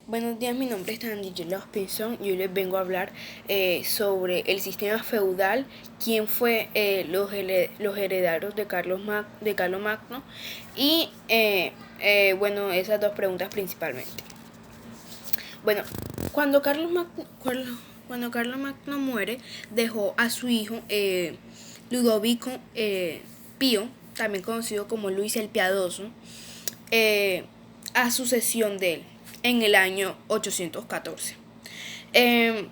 Buenos días, mi nombre es Angela Pinson y hoy les vengo a hablar sobre el sistema feudal, quién fue los herederos de Carlos Magno y bueno, esas dos preguntas principalmente. Bueno, cuando Carlos Magno muere, dejó a su hijo Ludovico Pío, también conocido como Luis el Piadoso, a sucesión de él en el año 814. Él,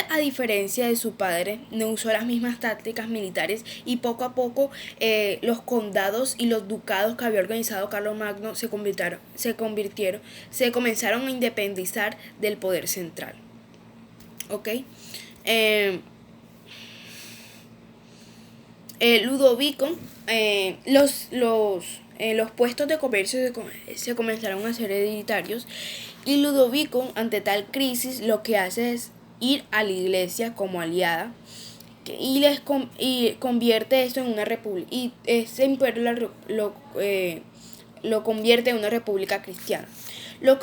a diferencia de su padre, no usó las mismas tácticas militares y poco a poco los condados y los ducados que había organizado Carlomagno se comenzaron a independizar del poder central. ¿Ok? Ludovico, los puestos de comercio se comenzaron a ser hereditarios y Ludovico, ante tal crisis, lo que hace es ir a la iglesia como aliada y convierte esto en una república, y ese imperio lo convierte en una república cristiana, lo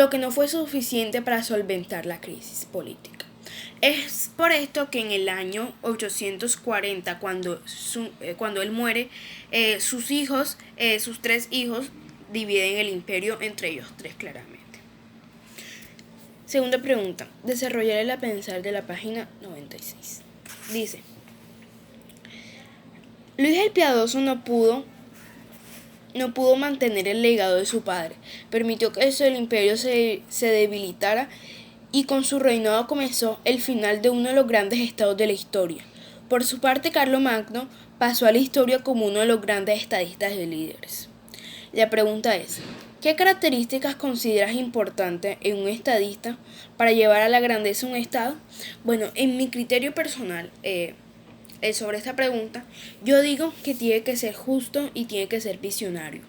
que no fue suficiente para solventar la crisis política. Es por esto que en el año 840, cuando él muere, sus tres hijos, dividen el imperio entre ellos tres claramente. Segunda pregunta. Desarrollar el pensar de la página 96. Dice: Luis el Piadoso no pudo mantener el legado de su padre. Permitió que el imperio se debilitara y con su reinado comenzó el final de uno de los grandes estados de la historia. Por su parte, Carlomagno pasó a la historia como uno de los grandes estadistas y líderes. La pregunta es: ¿qué características consideras importantes en un estadista para llevar a la grandeza un estado? Bueno, en mi criterio personal, sobre esta pregunta, yo digo que tiene que ser justo y tiene que ser visionario.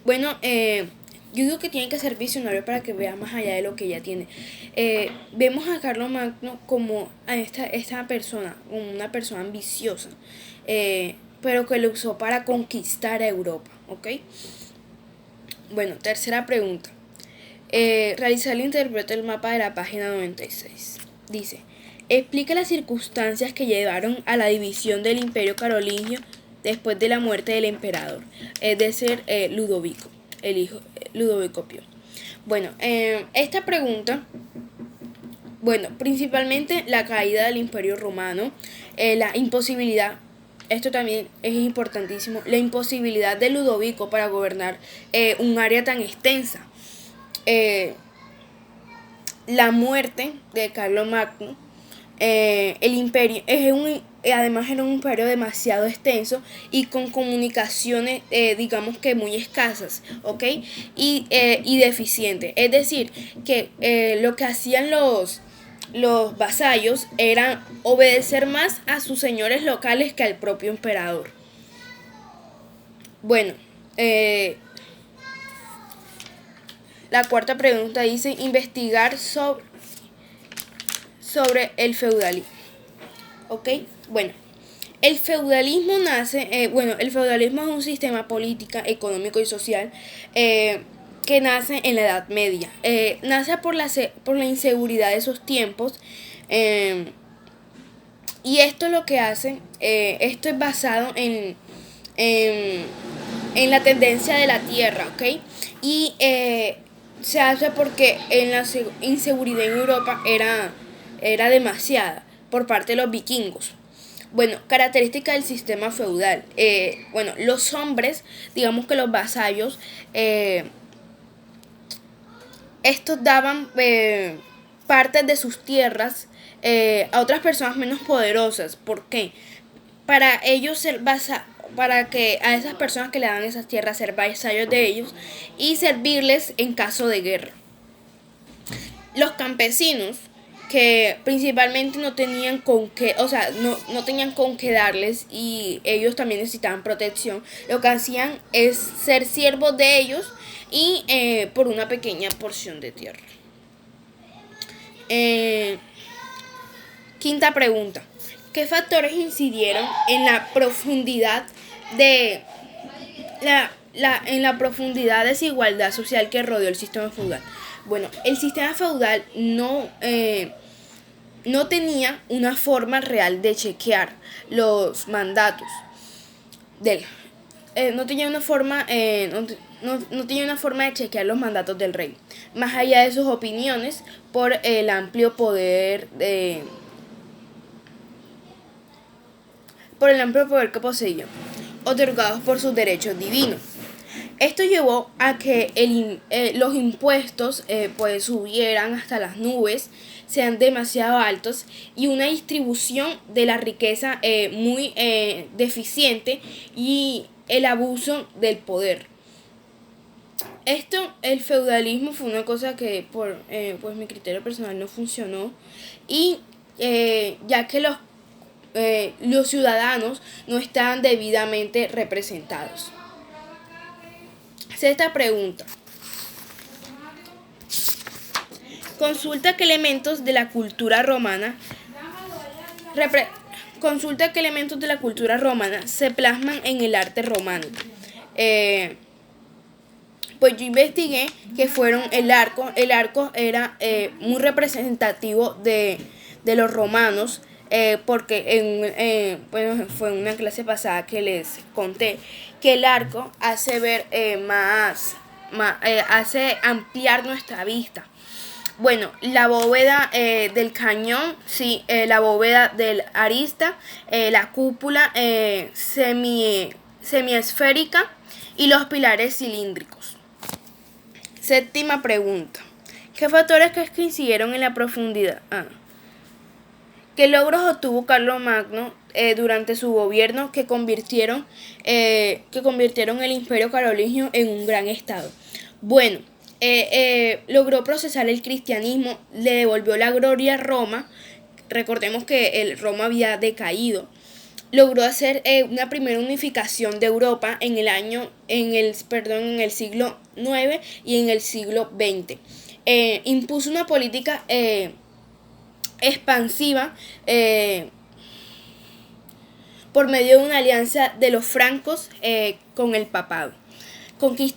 Bueno, yo digo que tiene que ser visionario para que vea más allá de lo que ya tiene. Vemos a Carlomagno como a esta persona, como una persona ambiciosa, pero que lo usó para conquistar a Europa, ¿ok? Bueno, tercera pregunta. Realizar el interpreto del mapa de la página 96. Dice: explica las circunstancias que llevaron a la división del imperio carolingio después de la muerte del emperador, es decir, Ludovico, el hijo Ludovico Pío. Bueno, esta pregunta, bueno, principalmente la caída del imperio romano, la imposibilidad, esto también es importantísimo, la imposibilidad de Ludovico para gobernar un área tan extensa, la muerte de Carlomagno, el imperio además era un imperio demasiado extenso y con comunicaciones digamos que muy escasas, ¿ok? Y deficientes. Es decir, que lo que hacían los vasallos era obedecer más a sus señores locales que al propio emperador. Bueno, la cuarta pregunta dice: investigar sobre el feudalismo. ¿Ok? Bueno, el feudalismo el feudalismo es un sistema político, económico y social que nace en la Edad Media. Nace por la inseguridad de esos tiempos. Y esto lo que hace, esto es basado en la tendencia de la tierra, ¿ok? Y se hace porque la inseguridad en Europa era demasiada por parte de los vikingos. Bueno, característica del sistema feudal. Bueno, los hombres, digamos que los vasallos, estos daban partes de sus tierras a otras personas menos poderosas. ¿Por qué? Para ellos para que a esas personas que le dan esas tierras ser vasallos de ellos y servirles en caso de guerra. Los campesinos, que principalmente no tenían con qué, o sea, no tenían con qué darles y ellos también necesitaban protección, lo que hacían es ser siervos de ellos y por una pequeña porción de tierra. Quinta pregunta: ¿qué factores incidieron en la profundidad de en la profundidad desigualdad social que rodeó el sistema feudal. Bueno, el sistema feudal no tenía una forma real de chequear los mandatos del no tenía una forma no tenía una forma de chequear los mandatos del rey, más allá de sus opiniones por el amplio poder que poseía, otorgados por sus derechos divinos. Esto llevó a que los impuestos pues subieran hasta las nubes, sean demasiado altos, y una distribución de la riqueza muy deficiente, y el abuso del poder. El feudalismo fue una cosa que por pues mi criterio personal no funcionó, y ya que los ciudadanos no estaban debidamente representados. Sexta pregunta. Consulta qué elementos de la cultura romana se plasman en el arte románico. Pues yo investigué que fueron el arco. El arco era muy representativo de los romanos, porque fue en una clase pasada que les conté que el arco hace ver hace ampliar nuestra vista. Bueno, la bóveda del cañón, sí, la bóveda del arista, la cúpula semiesférica y los pilares cilíndricos. Séptima pregunta. ¿Qué factores que coincidieron en la profundidad? ¿Qué logros obtuvo Carlomagno durante su gobierno que convirtieron el Imperio Carolingio en un gran estado? Bueno, logró procesar el cristianismo, le devolvió la gloria a Roma. Recordemos que Roma había decaído. Logró hacer una primera unificación de Europa en el siglo IX y en el siglo XX. Impuso una política expansiva por medio de una alianza de los francos con el papado. Conquistó